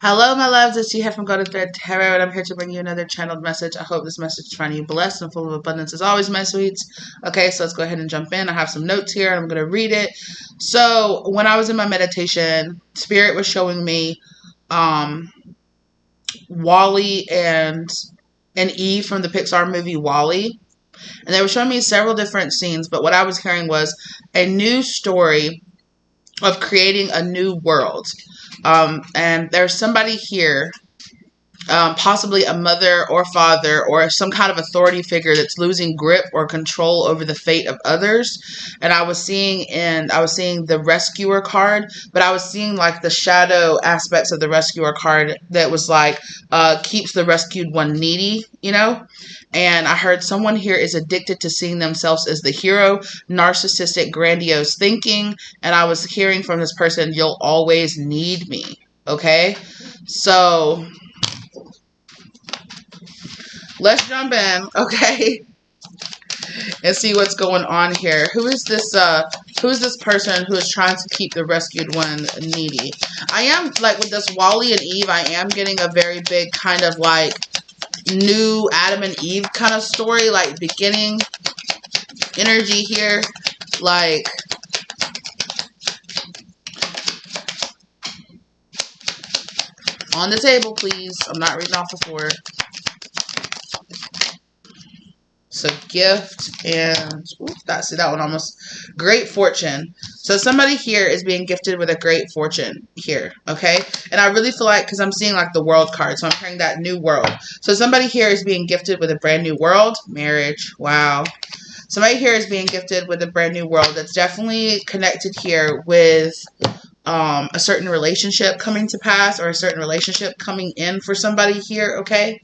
Hello, my loves. It's you here from Go to Thread Tarot, and I'm here to bring you another channeled message. I hope this message is finding you blessed and full of abundance as always, my sweets. Okay, so let's go ahead and jump in. I have some notes here, and I'm going to read it. So, when I was in my meditation, Spirit was showing me Wally and Eve from the Pixar movie Wally. And they were showing me several different scenes, but what I was hearing was a new story of creating a new world. And there's somebody here, possibly a mother or father or some kind of authority figure that's losing grip or control over the fate of others. And I was seeing the rescuer card, but I was seeing like the shadow aspects of the rescuer card that was like, keeps the rescued one needy, you know? And I heard someone here is addicted to seeing themselves as the hero, narcissistic, grandiose thinking. And I was hearing from this person, you'll always need me. Okay? So let's jump in, okay? And see what's going on here. Who is this person who is trying to keep the rescued one needy? I am, like, with this Wally and Eve, I am getting a very big kind of like new Adam and Eve kind of story, like beginning energy here. Like, on the table, please. I'm not reading off the floor. So gift and that one almost great fortune. So somebody here is being gifted with a great fortune here, okay? And I really feel like, because I'm seeing like the world card, so I'm hearing that new world. So somebody here is being gifted with a brand new world, marriage. Wow. Somebody here is being gifted with a brand new world that's definitely connected here with a certain relationship coming to pass, or a certain relationship coming in for somebody here, okay?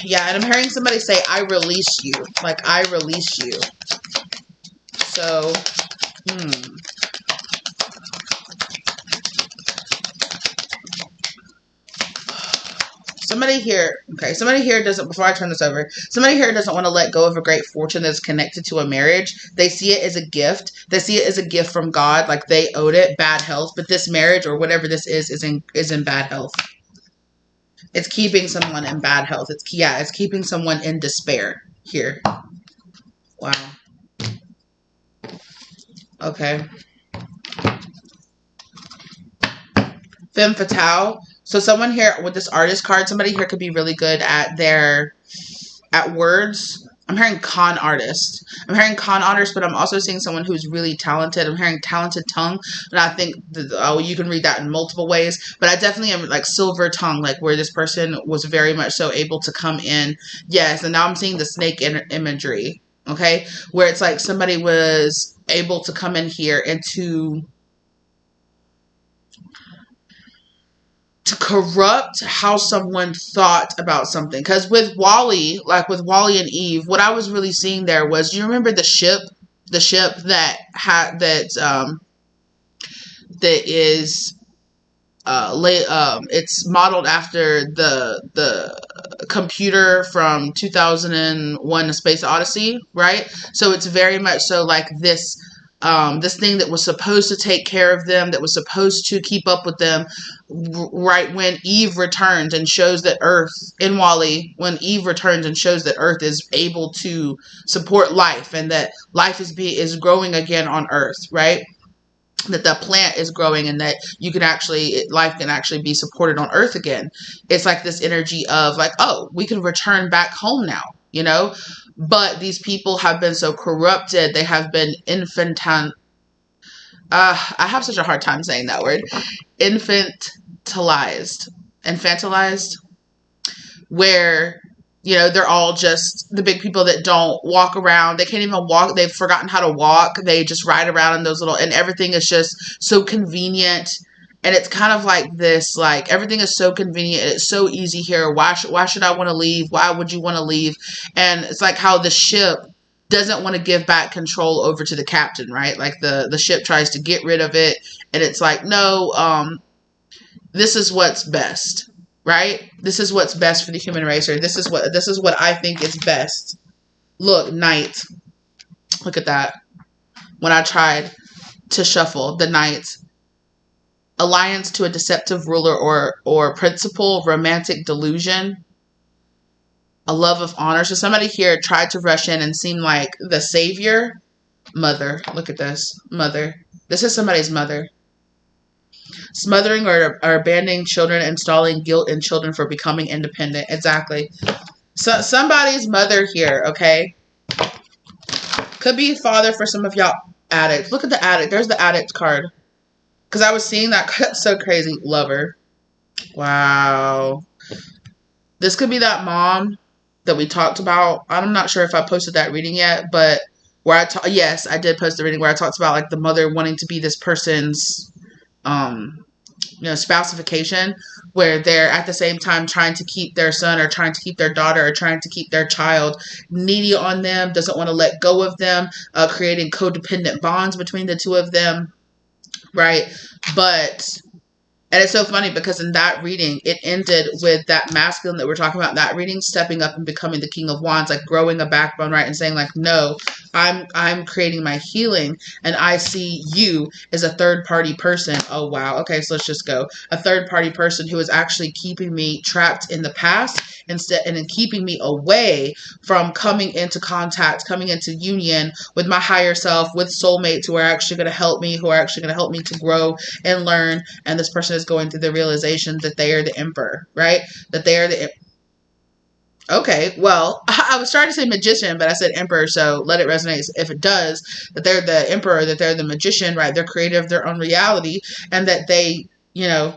Yeah, and I'm hearing somebody say, I release you. Like, I release you. So, Somebody here doesn't, before I turn this over, somebody here doesn't want to let go of a great fortune that's connected to a marriage. They see it as a gift. They see it as a gift from God, like they owed it, bad health. But this marriage, or whatever this is in bad health. It's keeping someone in bad health. It's keeping someone in despair here. Wow. Okay. Femme fatale. So someone here with this artist card, somebody here could be really good at words. I'm hearing con artist. But I'm also seeing someone who's really talented. I'm hearing talented tongue. And I think, you can read that in multiple ways. But I definitely am like silver tongue, like where this person was very much so able to come in. Yes, and now I'm seeing the snake imagery, okay? Where it's like somebody was able to come in here and to corrupt how someone thought about something. Because with Wally and Eve, what I was really seeing there was, you remember the ship that is it's modeled after the computer from 2001: A Space Odyssey, right? So it's very much so like this thing that was supposed to take care of them, that was supposed to keep up with them, right when Eve returns and shows that Earth, in Wally, when Eve returns and shows that Earth is able to support life, and that life is growing again on Earth, right? That the plant is growing, and that life can actually be supported on Earth again. It's like this energy of like, oh, we can return back home now, you know? But these people have been so corrupted. They have been I have such a hard time saying that word. Infantilized. Where, you know, they're all just the big people that don't walk around. They can't even walk. They've forgotten how to walk. They just ride around in those and everything is just so convenient. And it's kind of like this, like, everything is so convenient. It's so easy here. Why should I want to leave? Why would you want to leave? And it's like how the ship doesn't want to give back control over to the captain, right? Like the ship tries to get rid of it. And it's like, no, this is what's best, right? This is what's best for the human race. Or this is what I think is best. Look, night. Look at that. When I tried to shuffle the night. alliance to a deceptive ruler or principal, romantic delusion, a love of honor. So somebody here tried to rush in and seem like the savior. Mother, look at this. Mother. This is somebody's mother. Smothering or abandoning children, installing guilt in children for becoming independent. Exactly. So somebody's mother here, okay? Could be father for some of y'all addicts. Look at the addict. There's the addict card. Because I was seeing that. So crazy. Lover. Wow. This could be that mom that we talked about. I'm not sure if I posted that reading yet, but where yes, I did post the reading where I talked about like the mother wanting to be this person's spousification, where they're at the same time trying to keep their son or trying to keep their daughter or trying to keep their child, needy on them, doesn't want to let go of them, creating codependent bonds between the two of them, right? And it's so funny because in that reading, it ended with that masculine that we're talking about, that reading stepping up and becoming the King of Wands, like growing a backbone, right? And saying like, no, I'm creating my healing and I see you as a third party person. Oh, wow. Okay. So let's just go. A third party person who is actually keeping me trapped in the past instead and then keeping me away from coming into contact, coming into union with my higher self, with soulmates who are actually going to help me, to grow and learn. And this person is going through the realization that they are the emperor, right? That they are the okay, well, I was trying to say magician, but I said emperor, so let it resonate if it does, that they're the emperor, that they're the magician, right? They're creator of their own reality, and that they, so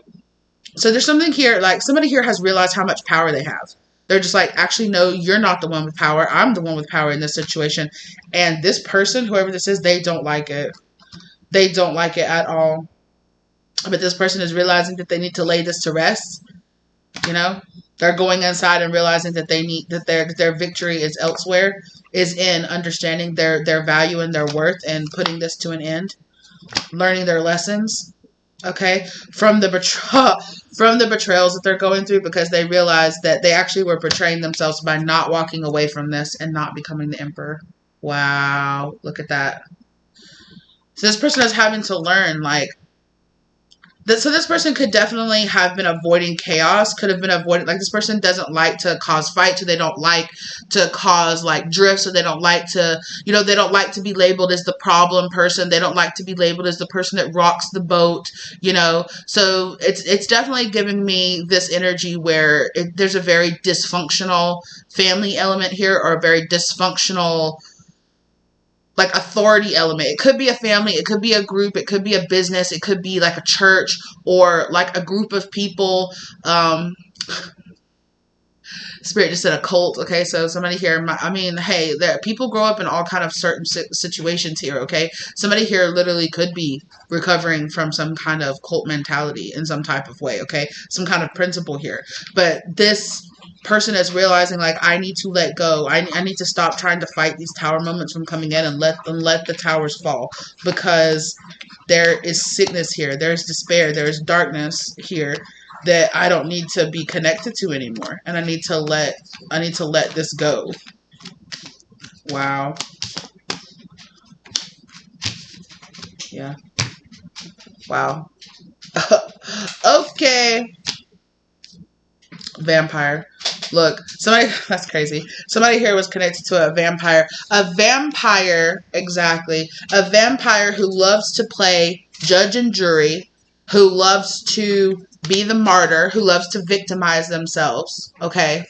there's something here, like somebody here has realized how much power they have. They're just like, actually, no, you're not the one with power. I'm the one with power in this situation. And this person, whoever this is, they don't like it. They don't like it at all. But this person is realizing that they need to lay this to rest, They're going inside and realizing that they need that their victory is elsewhere, is in understanding their value and their worth and putting this to an end, learning their lessons, okay, from the betrayals that they're going through, because they realize that they actually were betraying themselves by not walking away from this and not becoming the emperor. Wow, look at that. So this person is having to learn, so this person could definitely have been avoiding chaos, could have been avoiding, this person doesn't like to cause fights, or they don't like to cause, drifts, or they don't like to, they don't like to be labeled as the problem person. They don't like to be labeled as the person that rocks the boat, So it's definitely giving me this energy where there's a very dysfunctional family element here, or a very dysfunctional authority element. It could be a family, it could be a group, it could be a business, it could be a church, or a group of people. Spirit just said a cult. Okay, so somebody here, hey, people grow up in all kind of certain situations here, okay? Somebody here literally could be recovering from some kind of cult mentality in some type of way, okay? Some kind of principle here. But this person is realizing, I need to let go. I need to stop trying to fight these tower moments from coming in and let the towers fall, because there is sickness here. There's despair. There's darkness here that I don't need to be connected to anymore. And I need to let this go. Wow. Yeah. Wow. Okay. Vampire. Look, that's crazy. Somebody here was connected to a vampire. A vampire, exactly. A vampire who loves to play judge and jury, who loves to be the martyr, who loves to victimize themselves, okay?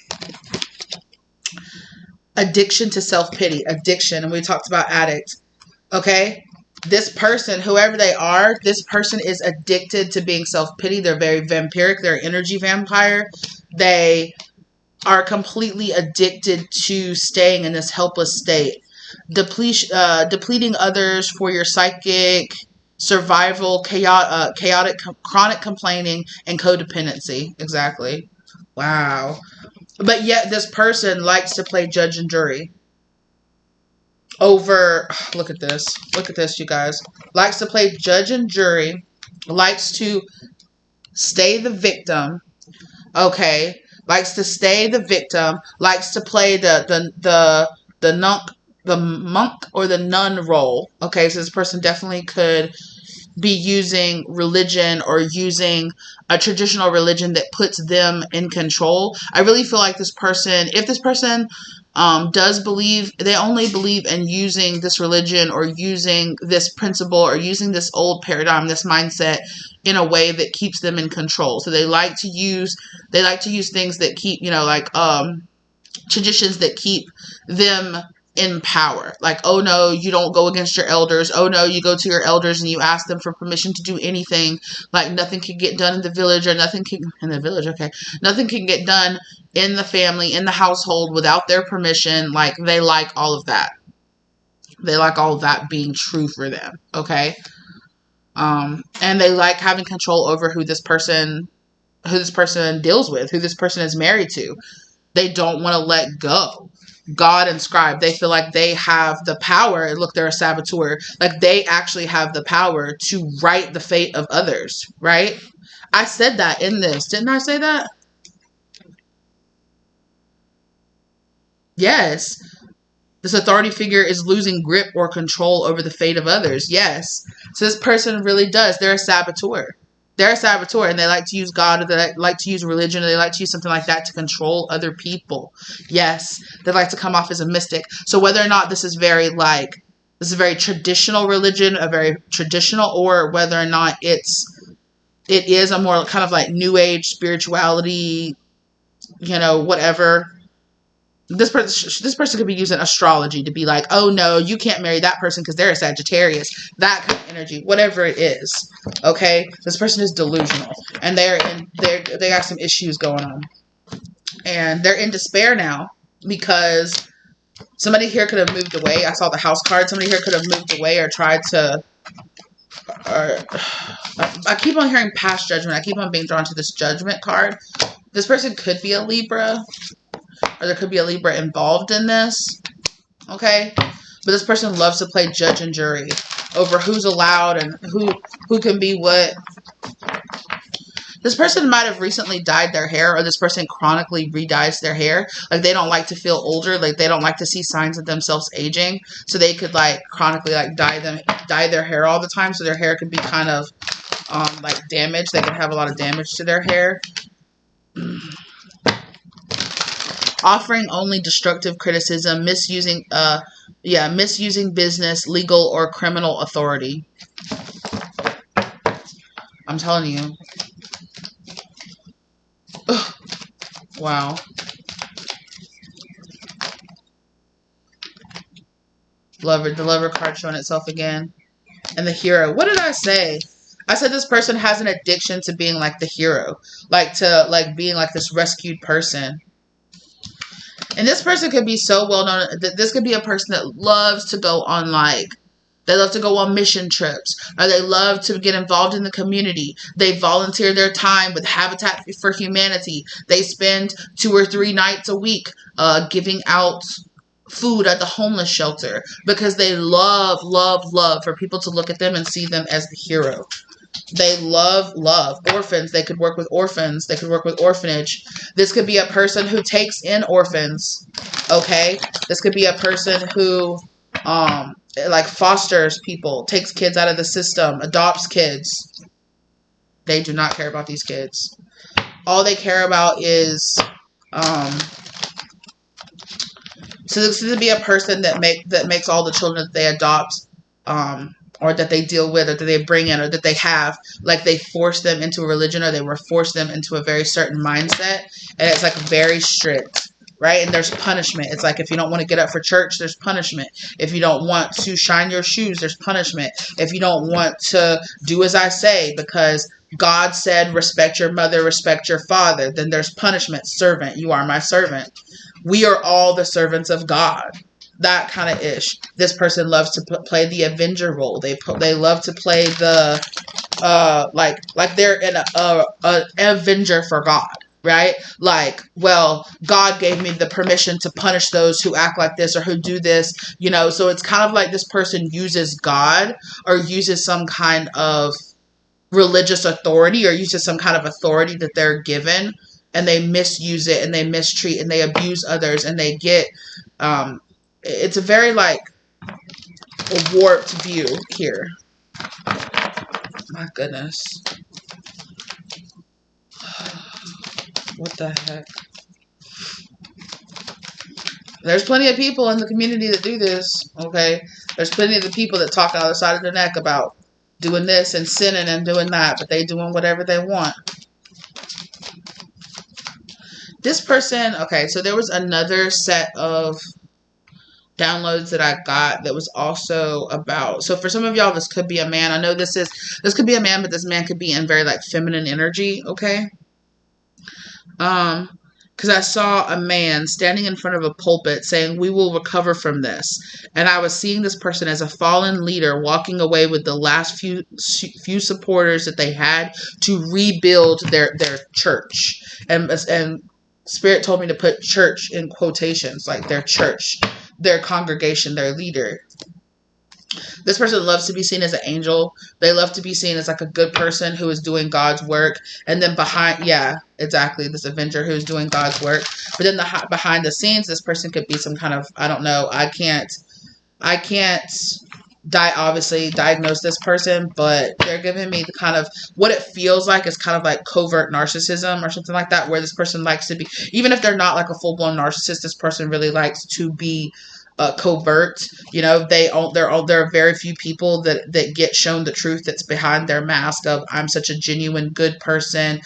Addiction to self-pity, addiction, and we talked about addict, okay? This person, whoever they are, this person is addicted to being self-pity. They're very vampiric. They're an energy vampire. They are completely addicted to staying in this helpless state. Depleting others for your psychic survival, chaotic, chronic complaining, and codependency. Exactly. Wow. But yet this person likes to play judge and jury over, look at this, you guys, likes to play judge and jury, likes to stay the victim, okay, likes to stay the victim, likes to play the monk or the nun role, okay, so this person definitely could be using religion or using a traditional religion that puts them in control. I really feel like this person, if this person does believe, they only believe in using this religion or using this principle or using this old paradigm, this mindset in a way that keeps them in control. So they like to use things that keep, like traditions that keep them in power. Like, oh no, you don't go against your elders. Oh no, you go to your elders and you ask them for permission to do anything. Like, nothing can get done in the village, or nothing can get done in the family, in the household without their permission. Like, they like all of that. They like all of that being true for them. Okay. And they like having control over who this person deals with, who this person is married to. They don't want to let go. God inscribed. They feel like they have the power. And look, they're a saboteur. Like, they actually have the power to write the fate of others, right? I said that in this. Didn't I say that? Yes. This authority figure is losing grip or control over the fate of others. Yes. So this person really does. They're a saboteur. They're a saboteur, and they like to use God, or they like to use religion, or they like to use something like that to control other people. Yes, they like to come off as a mystic. So whether or not this is very traditional religion, a very traditional, or whether or not it is a more kind of like new age spirituality, whatever. This person could be using astrology to be like, oh no, you can't marry that person because they're a Sagittarius. That kind of energy, whatever it is. Okay, this person is delusional, and they got some issues going on, and they're in despair now because somebody here could have moved away. I saw the house card. Somebody here could have moved away or tried to. I keep on hearing past judgment. I keep on being drawn to this judgment card. This person could be a Libra. Or there could be a Libra involved in this. Okay? But this person loves to play judge and jury over who's allowed and who can be what. This person might have recently dyed their hair, or this person chronically re-dyes their hair. Like, they don't like to feel older. Like, they don't like to see signs of themselves aging. So they could, like, chronically, like, dye their hair all the time. So their hair could be kind of, like, damaged. They could have a lot of damage to their hair. Offering only destructive criticism, misusing business, legal, or criminal authority. I'm telling you. Ugh. Wow. The lover card showing itself again. And the hero. What did I say? I said this person has an addiction to being like the hero. Like being like this rescued person. And this person could be so well known that this could be a person that loves to go on they love to go on mission trips, or they love to get involved in the community. They volunteer their time with Habitat for Humanity. They spend 2 or 3 nights a week giving out food at the homeless shelter because they love for people to look at them and see them as the hero. They love orphans. They could work with orphans. They could work with orphanage. This could be a person who takes in orphans. Okay? This could be a person who fosters people, takes kids out of the system, adopts kids. They do not care about these kids. All they care about is so this could be a person that makes all the children that they adopt or that they deal with, or that they bring in, or that they have, like, they force them into a religion, or they were forced them into a very certain mindset, and it's like very strict, right? And there's punishment. It's like, if you don't want to get up for church, there's punishment. If you don't want to shine your shoes, there's punishment. If you don't want to do as I say, because God said, respect your mother, respect your father, then there's punishment. Servant, you are my servant. We are all the servants of God. That kind of ish. This person loves to play the avenger role. They love to play the like they're an avenger for God, right? Like, well, God gave me the permission to punish those who act like this or who do this, So it's kind of like this person uses God or uses some kind of religious authority or uses some kind of authority that they're given, and they misuse it and they mistreat and they abuse others, and they get it's a very, a warped view here. My goodness. What the heck? There's plenty of people in the community that do this, okay? There's plenty of the people that talk out of the side of their neck about doing this and sinning and doing that, but they doing whatever they want. This person, okay, so there was another set of downloads that I got that was also about, so for some of y'all, this could be a man. I know this could be a man, but this man could be in very like feminine energy, okay? Because I saw a man standing in front of a pulpit saying, "We will recover from this." And I was seeing this person as a fallen leader walking away with the last few supporters that they had to rebuild their church. And Spirit told me to put church in quotations, like their church, their congregation, their leader. This person loves to be seen as an angel. They love to be seen as like a good person who is doing God's work. And then behind, yeah, exactly, this Avenger who's doing God's work. But then behind the scenes, this person could be some kind of, I don't know, I can't obviously diagnose this person, but they're giving me the kind of, what it feels like is kind of like covert narcissism or something like that, where this person likes to be, even if they're not like a full-blown narcissist, this person really likes to be covert. You know, there are very few people that get shown the truth that's behind their mask of, I'm such a genuine good person.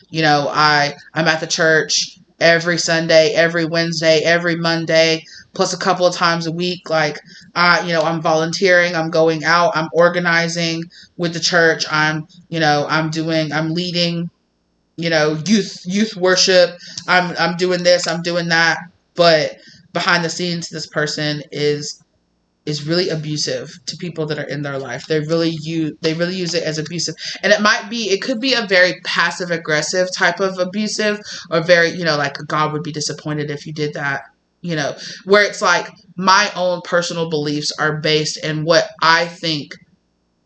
You know, I'm at the church every Sunday, every Wednesday, every Monday, plus a couple of times a week. Like, you know, I'm volunteering, I'm going out, I'm organizing with the church. I'm leading, you know, youth worship. I'm doing this, I'm doing that. But behind the scenes, this person is really abusive to people that are in their life. They really use it as abusive. And it could be a very passive aggressive type of abusive, or very, you know, like God would be disappointed if you did that, you know, where it's like my own personal beliefs are based in what I think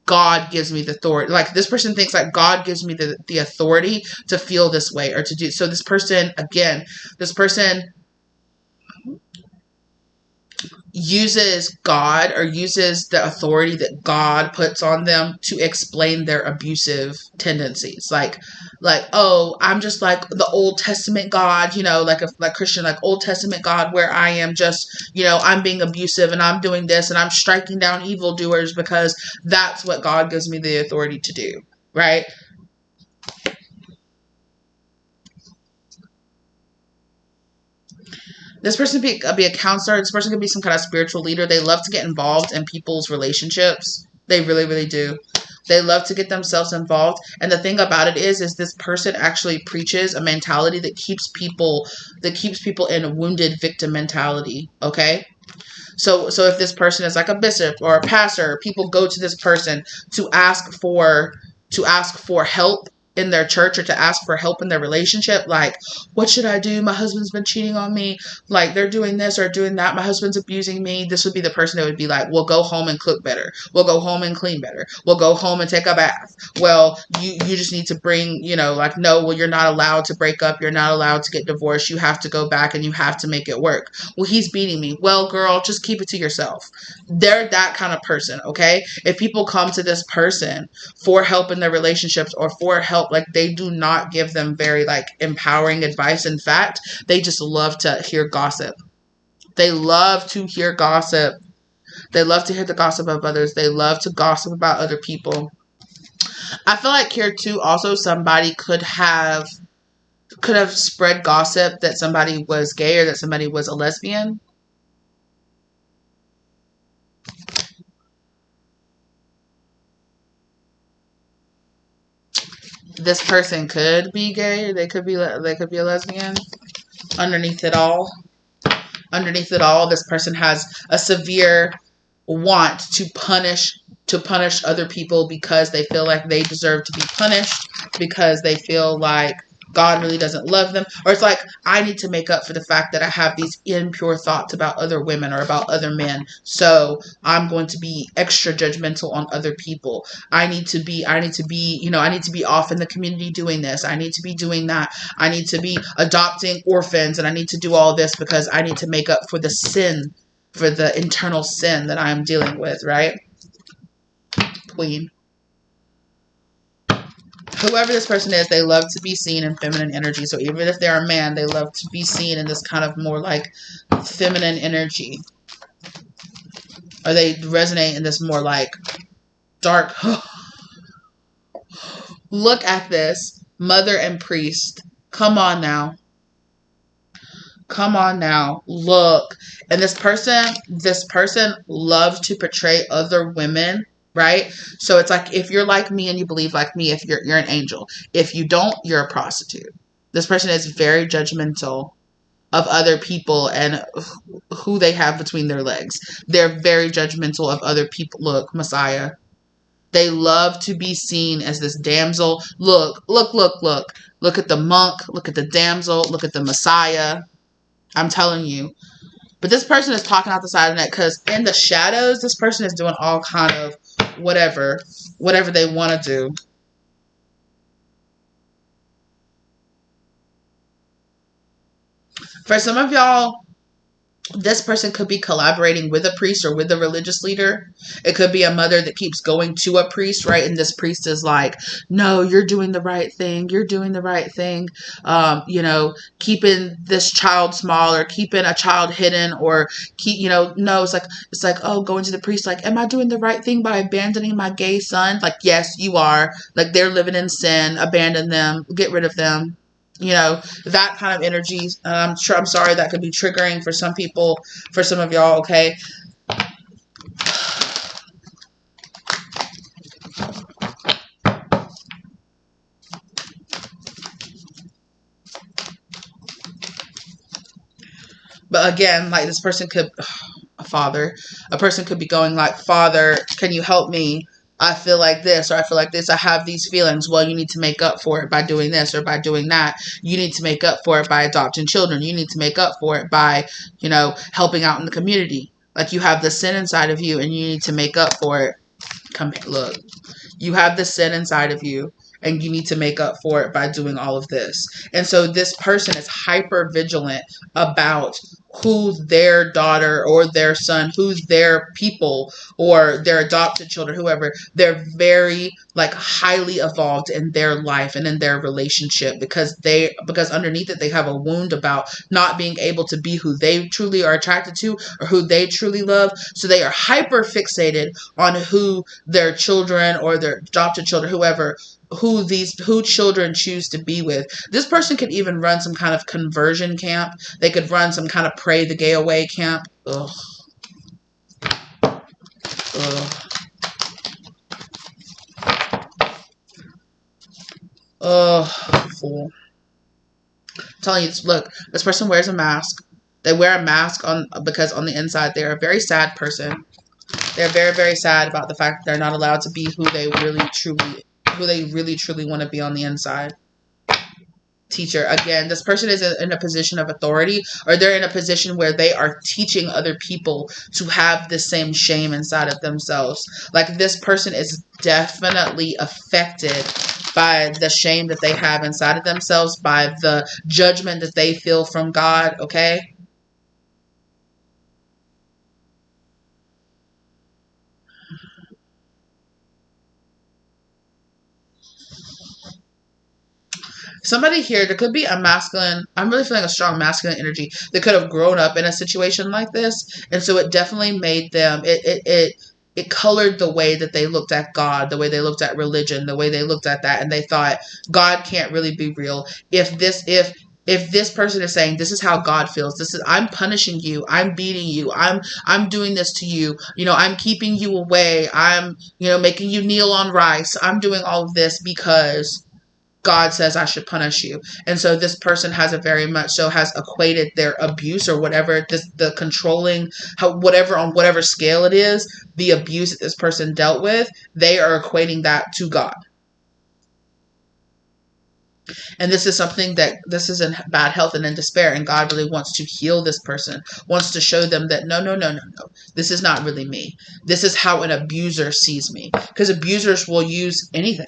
God gives me the authority. Like this person thinks like God gives me the authority to feel this way or to do. So this person uses God, or uses the authority that God puts on them to explain their abusive tendencies. Like, oh, I'm just like the Old Testament God, you know, like Christian, like Old Testament God, where I am just, you know, I'm being abusive and I'm doing this and I'm striking down evildoers because that's what God gives me the authority to do, right? This person could be a counselor. This person could be some kind of spiritual leader. They love to get involved in people's relationships. They really, really do. They love to get themselves involved. And the thing about it is this person actually preaches a mentality that keeps people in a wounded victim mentality. Okay? So if this person is like a bishop or a pastor, people go to this person to ask for help in their church, or to ask for help in their relationship. Like, what should I do? My husband's been cheating on me. Like, they're doing this or doing that. My husband's abusing me. This would be the person that would be like, well, go home and cook better. We'll go home and clean better. We'll go home and take a bath. Well, you just need to bring, you know, like, no, well, you're not allowed to break up. You're not allowed to get divorced. You have to go back and you have to make it work. Well, he's beating me. Well, girl, just keep it to yourself. They're that kind of person, okay? If people come to this person for help in their relationships or for help, like, they do not give them very like empowering advice. In fact, they just love to hear gossip. They love to hear gossip. They love to hear the gossip of others. They love to gossip about other people. I feel like here too, also somebody could have spread gossip that somebody was gay or that somebody was a lesbian. This person could be gay. They could be a lesbian. Underneath it all, this person has a severe want to punish other people because they feel like they deserve to be punished, because they feel like God really doesn't love them. Or it's like, I need to make up for the fact that I have these impure thoughts about other women or about other men. So I'm going to be extra judgmental on other people. I need to be, you know, I need to be off in the community doing this. I need to be doing that. I need to be adopting orphans, and I need to do all this because I need to make up for the sin, for the internal sin that I'm dealing with, right? Queen. whoever this person is, they love to be seen in feminine energy. So even if they're a man, they love to be seen in this kind of more like feminine energy. Or they resonate in this more like dark. Look at this. Mother and priest. Come on now. Come on now. Look. And this person loves to portray other women, right? So it's like, if you're like me and you believe like me, if you're an angel. If you don't, you're a prostitute. This person is very judgmental of other people and who they have between their legs. They're very judgmental of other people. Look, Messiah. They love to be seen as this damsel. Look, look, look, look. Look at the monk. Look at the damsel. Look at the Messiah. I'm telling you. But this person is talking out the side of the net because in the shadows, this person is doing all kind of whatever they want to do. For some of y'all, this person could be collaborating with a priest or with a religious leader. It could be a mother that keeps going to a priest, right? And this priest is like, no, you're doing the right thing. You're doing the right thing. Keeping this child small or keeping a child hidden or no, it's like, oh, going to the priest, like, am I doing the right thing by abandoning my gay son? Like, yes, you are. Like, they're living in sin. Abandon them. Get rid of them. That kind of energy. I'm sorry that could be triggering for some people, for some of y'all, okay? But again, like this person could, a person could be going like, Father, can you help me? I feel like this, or I feel like this. I have these feelings. Well, you need to make up for it by doing this or by doing that. You need to make up for it by adopting children. You need to make up for it by, helping out in the community. Like you have the sin inside of you and you need to make up for it. Look, you have the sin inside of you and you need to make up for it by doing all of this. And so this person is hyper vigilant about who's their daughter or their son, who's their people or their adopted children, whoever. They're very highly evolved in their life and in their relationship because underneath it they have a wound about not being able to be who they truly are attracted to or who they truly love. So they are hyper fixated on who their children or their adopted children, whoever, who children choose to be with. This person could even run some kind of conversion camp. They could run some kind of pray the gay away camp. Ugh. Fool. I'm telling you, look, this person wears a mask. They wear a mask because on the inside they're a very sad person. They're very, very sad about the fact that they're not allowed to be who they really truly want to be on the inside. Teacher, again, this person is in a position of authority, or they're in a position where they are teaching other people to have the same shame inside of themselves. Like this person is definitely affected by the shame that they have inside of themselves, by the judgment that they feel from God, okay? Somebody here, there could be a masculine, I'm really feeling a strong masculine energy that could have grown up in a situation like this. And so it definitely made them, it colored the way that they looked at God, the way they looked at religion, the way they looked at that. And they thought, God can't really be real. If this person is saying, this is how God feels, I'm punishing you, I'm beating you, I'm doing this to you, I'm keeping you away, I'm, making you kneel on rice, I'm doing all of this because God says I should punish you. And so this person has equated their abuse or whatever, the controlling, on whatever scale it is, the abuse that this person dealt with, they are equating that to God. And this is something this is in bad health and in despair, and God really wants to heal this person, wants to show them that no, this is not really me. This is how an abuser sees me. Because abusers will use anything.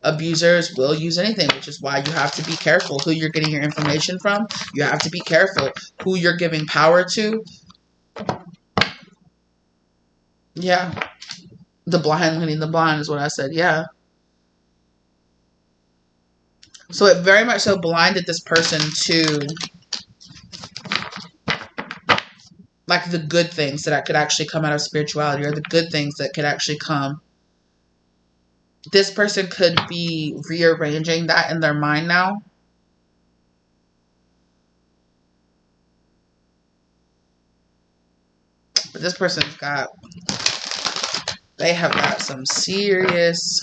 Abusers will use anything, which is why you have to be careful who you're getting your information from. You have to be careful who you're giving power to. Yeah. The blind leading the blind is what I said. Yeah. So it very much so blinded this person to like the good things that could actually come out of spirituality, or the good things that could actually come. This person could be rearranging that in their mind now. But this person's got, they have got some serious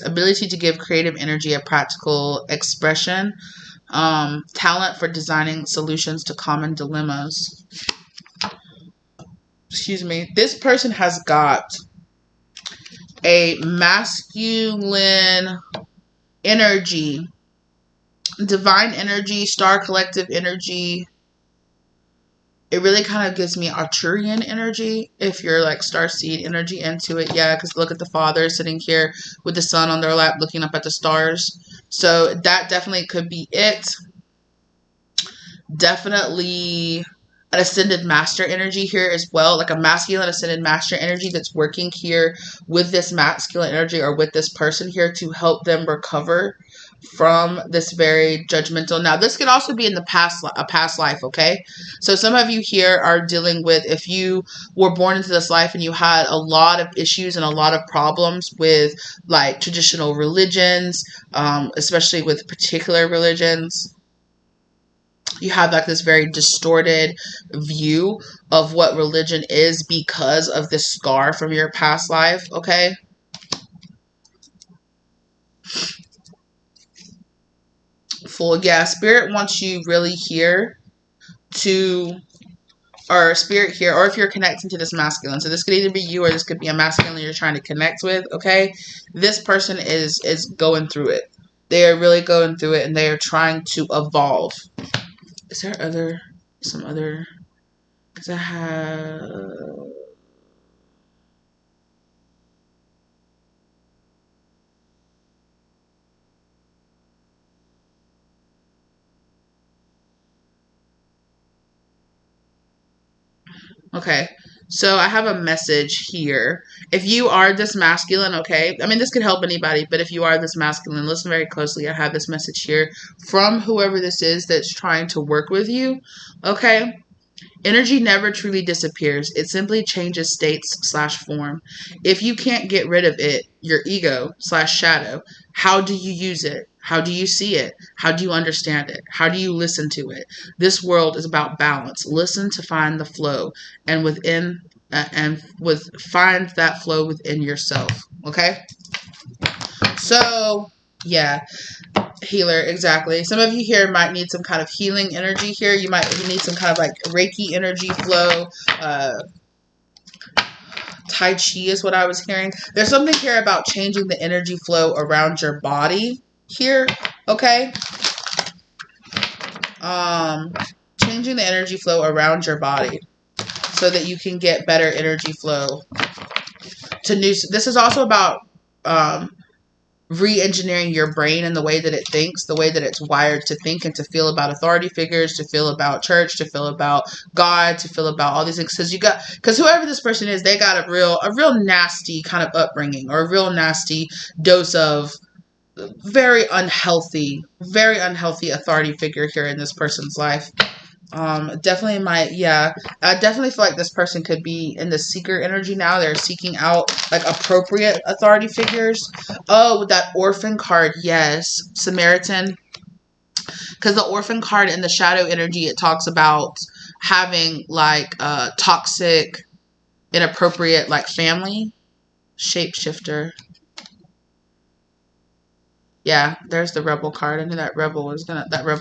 ability to give creative energy a practical expression. Talent for designing solutions to common dilemmas. Excuse me. This person has got a masculine energy, divine energy, star collective energy. It really kind of gives me Arcturian energy, if you're like starseed energy into it. Yeah, because look at the father sitting here with the sun on their lap looking up at the stars. So that definitely could be it. Definitely an ascended master energy here as well, like a masculine ascended master energy that's working here with this masculine energy or with this person here to help them recover from this very judgmental. Now, this could also be in the past, a past life, okay? So some of you here are dealing with, if you were born into this life and you had a lot of issues and a lot of problems with like traditional religions, especially with particular religions, you have like this very distorted view of what religion is because of this scar from your past life, okay? Full, yeah, spirit wants you really here to, or spirit here, or if you're connecting to this masculine, so this could either be you or this could be a masculine you're trying to connect with, okay? This person is going through it. They are really going through it, and they are trying to evolve. Is there some other, because I have, okay, so I have a message here. If you are this masculine, okay, I mean, this could help anybody, but if you are this masculine, listen very closely. I have this message here from whoever this is that's trying to work with you, okay? Energy never truly disappears. It simply changes states/form. If you can't get rid of it, your ego/shadow, how do you use it? How do you see it? How do you understand it? How do you listen to it? This world is about balance. Listen to find the flow, and find that flow within yourself. Okay? So, yeah. Healer, exactly. Some of you here might need some kind of healing energy here. You need some kind of like Reiki energy flow. Tai Chi is what I was hearing. There's something here about changing the energy flow around your body here, okay? Changing the energy flow around your body so that you can get better energy flow to new. This is also about re-engineering your brain and the way that it thinks, the way that it's wired to think and to feel about authority figures, to feel about church, to feel about God, to feel about all these things. Because whoever this person is, they got a real nasty kind of upbringing, or a real nasty dose of very unhealthy authority figure here in this person's life. Definitely I definitely feel like this person could be in the seeker energy now. They're seeking out like appropriate authority figures. Oh, with that orphan card, yes, Samaritan. Because the orphan card in the shadow energy, it talks about having like toxic, inappropriate like family. Shapeshifter. Yeah, there's the rebel card. I knew that rebel was gonna